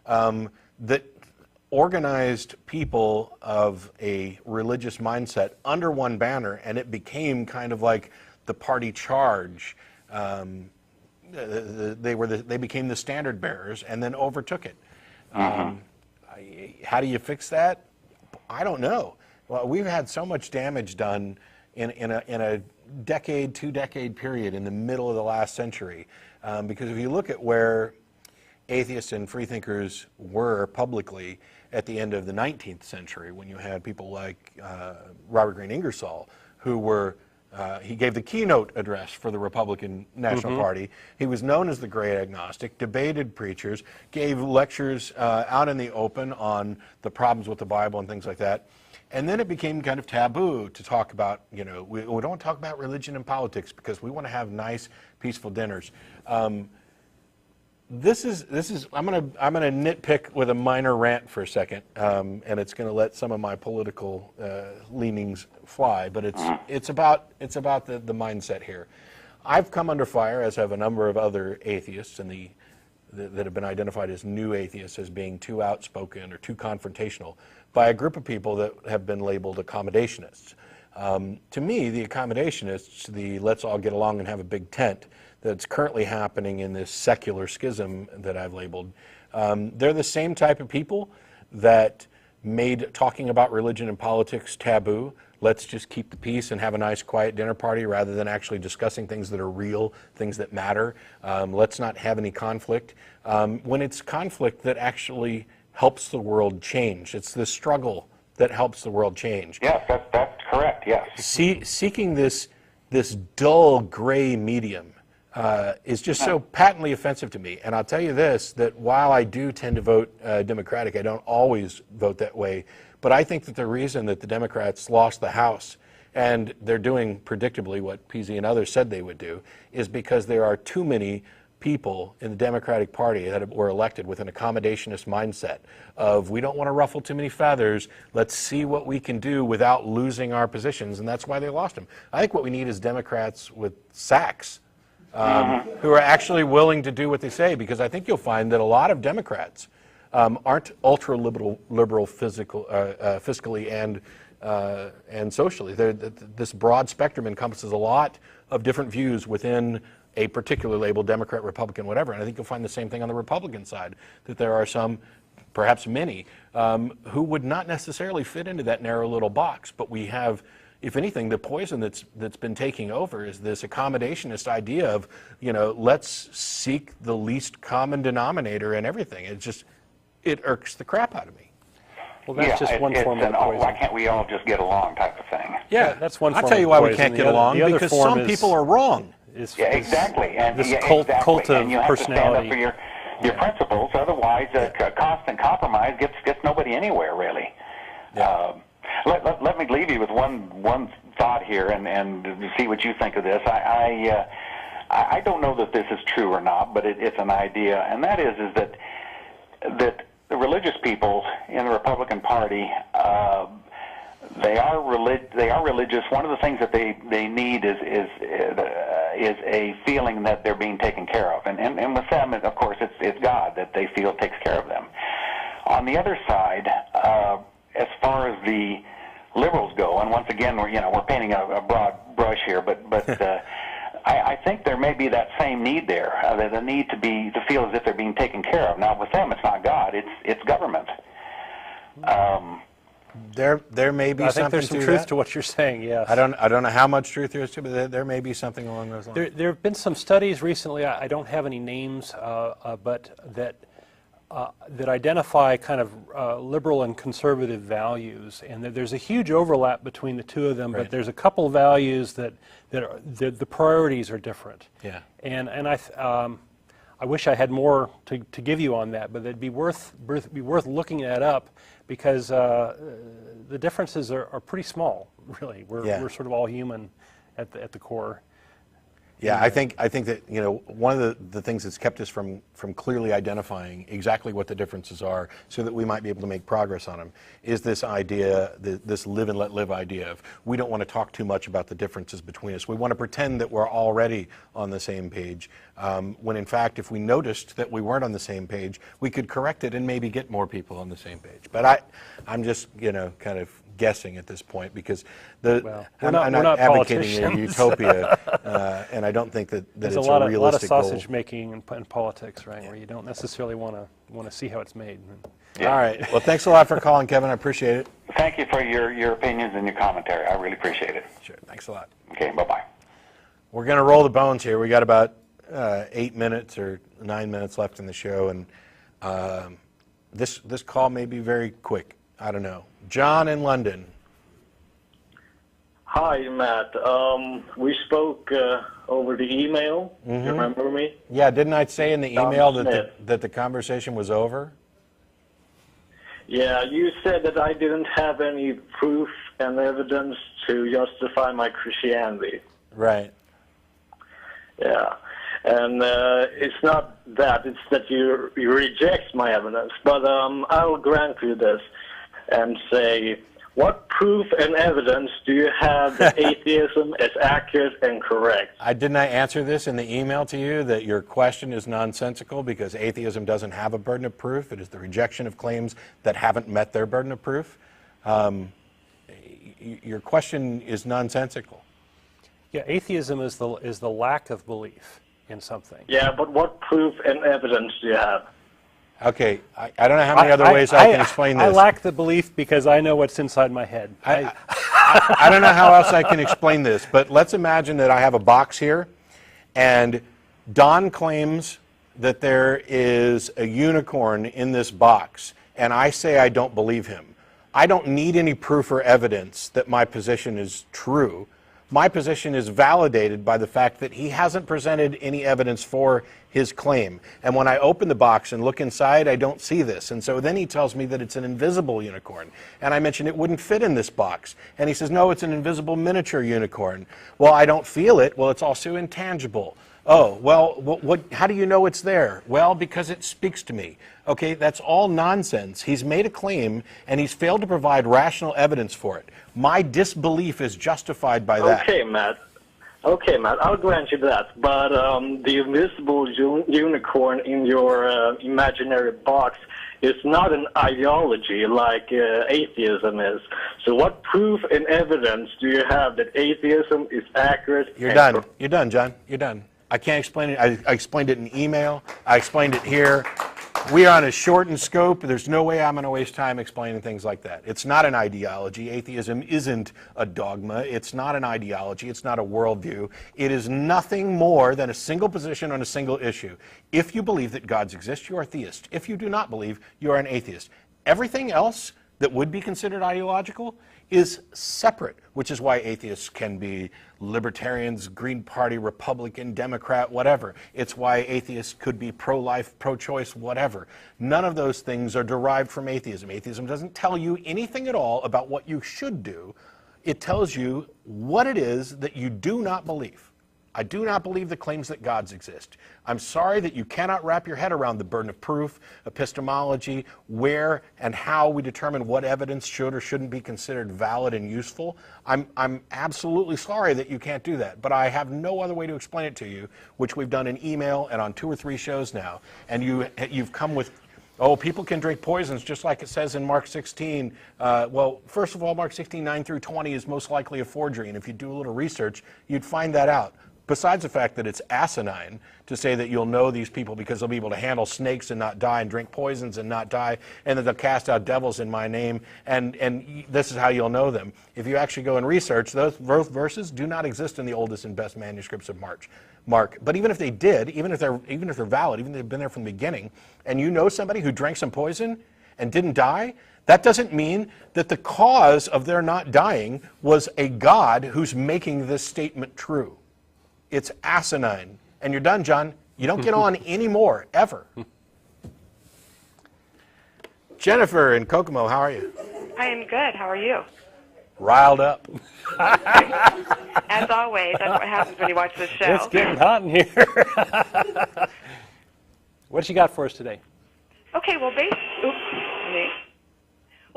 that organized people of a religious mindset under one banner, and it became kind of like the party charge. They became the standard bearers and then overtook it. How do you fix that? I don't know. Well, we've had so much damage done in a decade, 2-decade period in the middle of the last century. Because if you look at where atheists and freethinkers were publicly at the end of the 19th century, when you had people like Robert Greene Ingersoll, who were, he gave the keynote address for the Republican National Party. He was known as the great agnostic, debated preachers, gave lectures out in the open on the problems with the Bible and things like that. And then it became kind of taboo to talk about, we don't talk about religion and politics because we want to have nice, peaceful dinners. This is. I'm gonna nitpick with a minor rant for a second, and it's gonna let some of my political leanings fly. But it's about the mindset here. I've come under fire, as have a number of other atheists, and that have been identified as new atheists as being too outspoken or too confrontational, by a group of people that have been labeled accommodationists. To me, the accommodationists, the let's all get along and have a big tent, that's currently happening in this secular schism that I've labeled, they're the same type of people that made talking about religion and politics taboo. Let's just keep the peace and have a nice quiet dinner party rather than actually discussing things that are real, things that matter. Let's not have any conflict. When it's conflict that actually helps the world change. It's the struggle that helps the world change. Yes, that's correct, yes. Seeking this dull gray medium is just so patently offensive to me. And I'll tell you this, that while I do tend to vote Democratic, I don't always vote that way, but I think that the reason that the Democrats lost the House, and they're doing predictably what PZ and others said they would do, is because there are too many people in the Democratic Party that were elected with an accommodationist mindset of, we don't want to ruffle too many feathers, let's see what we can do without losing our positions, and that's why they lost them. I think what we need is Democrats with sacks, who are actually willing to do what they say, because I think you'll find that a lot of Democrats aren't ultra-liberal fiscally and socially. This broad spectrum encompasses a lot of different views within a particular label, Democrat, Republican, whatever. And I think you'll find the same thing on the Republican side, that there are some, perhaps many, who would not necessarily fit into that narrow little box. But we have, if anything, the poison that's been taking over is this accommodationist idea of, let's seek the least common denominator in everything. It irks the crap out of me. Well, that's just one form of poison. Why can't we all just get along type of thing? Yeah, that's one form of poison. I'll tell you why we can't get along, because some people are wrong. Yeah, exactly. And this cult of personality. You have to stand up for your principles. Otherwise, constant compromise gets nobody anywhere, really. Yeah. Let me leave you with one thought here, and see what you think of this. I don't know that this is true or not, but it's an idea, and that is that the religious people in the Republican Party, they are religious. One of the things that they need is a feeling that they're being taken care of, and with them, of course, it's God that they feel takes care of them. On the other side, as far as the liberals go, and once again, we're painting a broad brush here, but I think there may be that same need there, the need to feel as if they're being taken care of. Now, with them, it's not God; it's government. There may be. I think there's some truth to what you're saying. Yes. I don't know how much truth there is to it, but there may be something along those lines. There have been some studies recently. I don't have any names, but that identify kind of liberal and conservative values, and there's a huge overlap between the two of them. Right. But there's a couple values that the priorities are different. Yeah. And I wish I had more to give you on that, but it'd be worth looking that up, because the differences are pretty small. Really, we're sort of all human at the core. Yeah, I think that, you know, one of the things that's kept us from clearly identifying exactly what the differences are so that we might be able to make progress on them is this idea, this live and let live idea of we don't want to talk too much about the differences between us. We want to pretend that we're already on the same page, when in fact, if we noticed that we weren't on the same page, we could correct it and maybe get more people on the same page. But I'm just, you know, kind of guessing at this point because I'm not advocating a utopia, and I don't think that There's it's a lot realistic of sausage goal. making in politics, right? Where you don't necessarily want to see how it's made. Yeah. All right. Well, thanks a lot for calling, Kevin. I appreciate it. Thank you for your opinions and your commentary. I really appreciate it. Sure. Thanks a lot. Okay, bye-bye. We're going to roll the bones here. We got about 8 minutes or 9 minutes left in the show, and this call may be very quick. I don't know. John in London. Hi, Matt. We spoke over the email. You remember me? Yeah, didn't I say in the email Smith. that the conversation was over? Yeah, you said that I didn't have any proof and evidence to justify my Christianity. Right. Yeah. And it's not that, it's that you reject my evidence. But I'll grant you this and say, what proof and evidence do you have that atheism is accurate and correct? Didn't I answer this in the email to you that your question is nonsensical because atheism doesn't have a burden of proof? It is the rejection of claims that haven't met their burden of proof. Your question is nonsensical. Yeah, atheism is the lack of belief in something. Yeah, but what proof and evidence do you have? Okay, I don't know how many other ways I can explain this. I lack the belief because I know what's inside my head. I don't know how else I can explain this, but let's imagine that I have a box here, and Don claims that there is a unicorn in this box, and I say I don't believe him. I don't need any proof or evidence that my position is true. My position is validated by the fact that he hasn't presented any evidence for his claim. And when I open the box and look inside, I don't see this. And so then he tells me that it's an invisible unicorn. And I mentioned it wouldn't fit in this box. And he says, no, it's an invisible miniature unicorn. Well, I don't feel it. Well, it's also intangible. Oh, well, how do you know it's there? Well, because it speaks to me. Okay, that's all nonsense. He's made a claim, and he's failed to provide rational evidence for it. My disbelief is justified by that. Okay, Matt. I'll grant you that. But the invisible unicorn in your imaginary box is not an ideology like atheism is. So what proof and evidence do you have that atheism is accurate? You're done. You're done, John. You're done. I can't explain it. I explained it in email. I explained it here. We are on a shortened scope. There's no way I'm going to waste time explaining things like that. It's not an ideology. Atheism isn't a dogma. It's not an ideology. It's not a worldview. It is nothing more than a single position on a single issue. If you believe that gods exist, you are a theist. If you do not believe, you are an atheist. Everything else that would be considered ideological is separate, which is why atheists can be libertarians, Green Party, Republican, Democrat, whatever. It's why atheists could be pro-life, pro-choice, whatever. None of those things are derived from atheism. Atheism doesn't tell you anything at all about what you should do. It tells you what it is that you do not believe. I do not believe the claims that gods exist. I'm sorry that you cannot wrap your head around the burden of proof, epistemology, where and how we determine what evidence should or shouldn't be considered valid and useful. I'm absolutely sorry that you can't do that, but I have no other way to explain it to you, which we've done in email and on 2 or 3 shows now. And you've come with, oh, people can drink poisons just like it says in Mark 16. Well, first of all, Mark 16, 9 through 20 is most likely a forgery, and if you do a little research, you'd find that out. Besides the fact that it's asinine to say that you'll know these people because they'll be able to handle snakes and not die and drink poisons and not die, and that they'll cast out devils in my name, and this is how you'll know them. If you actually go and research, those verses do not exist in the oldest and best manuscripts of Mark. But even if they did, even if they're valid, even if they've been there from the beginning, and you know somebody who drank some poison and didn't die, that doesn't mean that the cause of their not dying was a God who's making this statement true. It's asinine. And you're done, John. You don't get on anymore, ever. Jennifer in Kokomo, how are you? I am good. How are you? Riled up. As always, that's what happens when you watch this show. It's getting hot in here. What you got for us today? Okay, well,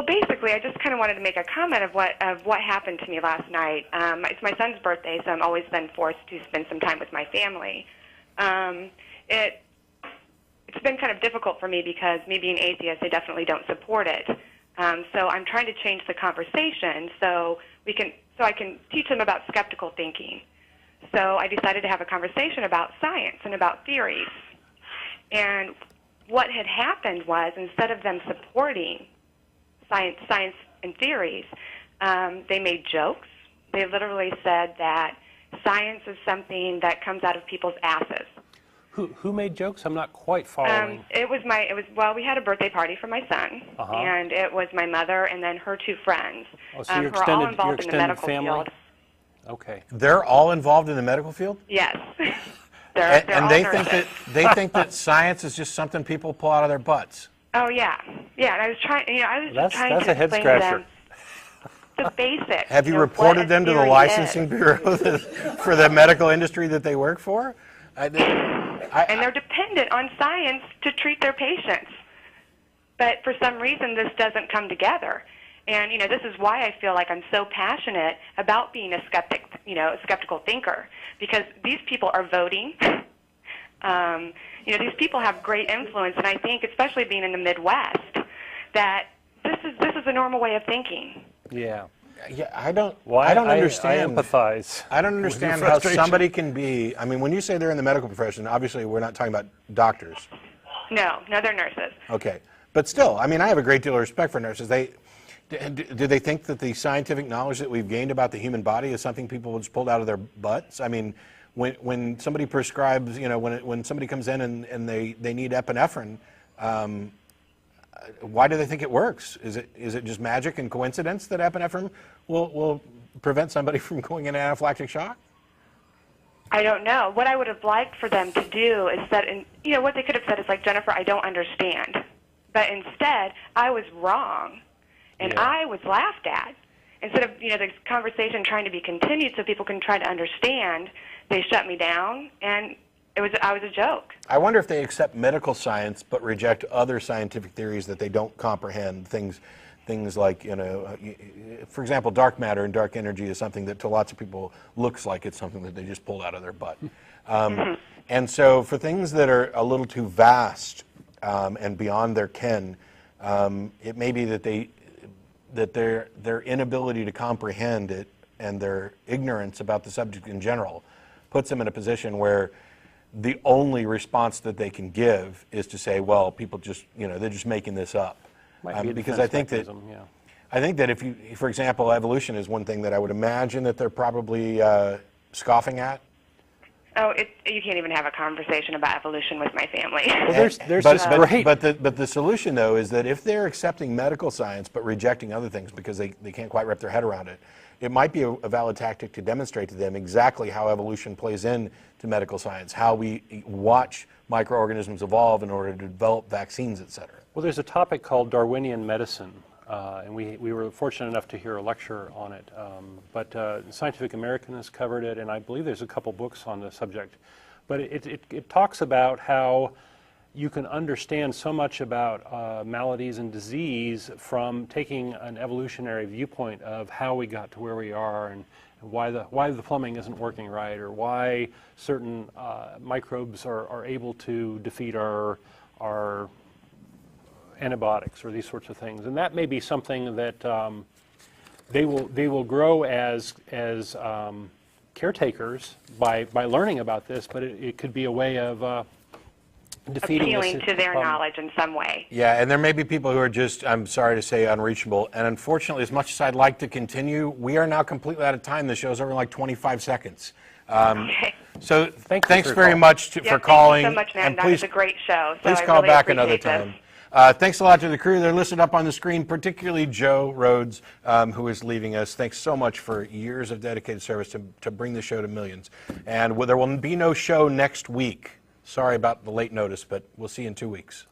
basically, I just kind of wanted to make a comment of what happened to me last night. It's my son's birthday, so I'm always then forced to spend some time with my family. It's been kind of difficult for me because me being atheist, I definitely don't support it. So I'm trying to change the conversation so I can teach them about skeptical thinking. So I decided to have a conversation about science and about theories. And what had happened was, instead of them supporting science and theories, they made jokes. They literally said that science is something that comes out of people's asses. Who made jokes? I'm not quite following. Well, we had a birthday party for my son, and it was my mother and then her two friends, Oh, so who your are all extended, involved in the medical family? field. Okay. They're all involved in the medical field? Yes. And they think that science is just something people pull out of their butts. Oh yeah, yeah. And I was trying, That's to a head explain to scratcher. them the basics. Have you what reported a them to the theory licensing is. bureau for the medical industry that they work for? And they're dependent on science to treat their patients. But for some reason, this doesn't come together. And, this is why I feel like I'm so passionate about being a skeptic, a skeptical thinker, because these people are voting. These people have great influence, and I think, especially being in the Midwest, that this is a normal way of thinking. Yeah. Yeah, I don't I understand. empathize. I don't understand how somebody can be. I mean, when you say they're in the medical profession, obviously we're not talking about doctors. No, they're nurses. Okay, but still, I mean, I have a great deal of respect for nurses. Do they think that the scientific knowledge that we've gained about the human body is something people just pulled out of their butts? I mean, when somebody prescribes, when somebody comes in and they need epinephrine, why do they think it works? Is it just magic and coincidence that epinephrine will prevent somebody from going into anaphylactic shock? I don't know. What I would have liked for them to do is that, what they could have said is like, Jennifer, I don't understand. But instead, I was wrong, and I was laughed at. Instead of, the conversation trying to be continued so people can try to understand, they shut me down, and I was a joke. I wonder if they accept medical science but reject other scientific theories that they don't comprehend. Things like, for example, dark matter and dark energy is something that to lots of people looks like it's something that they just pulled out of their butt. And so for things that are a little too vast and beyond their ken, it may be that their inability to comprehend it and their ignorance about the subject in general puts them in a position where the only response that they can give is to say, well, people just, they're just making this up. Because I think that if you, for example, evolution is one thing that I would imagine that they're probably scoffing at. Oh, you can't even have a conversation about evolution with my family. Well, but the solution, though, is that if they're accepting medical science but rejecting other things because they can't quite wrap their head around it, it might be a valid tactic to demonstrate to them exactly how evolution plays into medical science, how we watch microorganisms evolve in order to develop vaccines, et cetera. Well, there's a topic called Darwinian medicine, and we were fortunate enough to hear a lecture on it. But Scientific American has covered it, and I believe there's a couple books on the subject. But it talks about how you can understand so much about maladies and disease from taking an evolutionary viewpoint of how we got to where we are and why the plumbing isn't working right, or why certain microbes are able to defeat our antibiotics or these sorts of things. And that may be something that they will grow as caretakers by learning about this, but it could be a way of defeating appealing to their knowledge in some way. Yeah, and there may be people who are just, I'm sorry to say, unreachable. And unfortunately, as much as I'd like to continue, we are now completely out of time. The show's over in like 25 seconds. Okay. So thanks very calling. much for calling. Thank you so much, man. And That please, was a great show. So please I call really back another appreciate time. this. Thanks a lot to the crew. They're listed up on the screen, particularly Joe Rhodes, who is leaving us. Thanks so much for years of dedicated service to bring the show to millions. And there will be no show next week. Sorry about the late notice, but we'll see you in 2 weeks.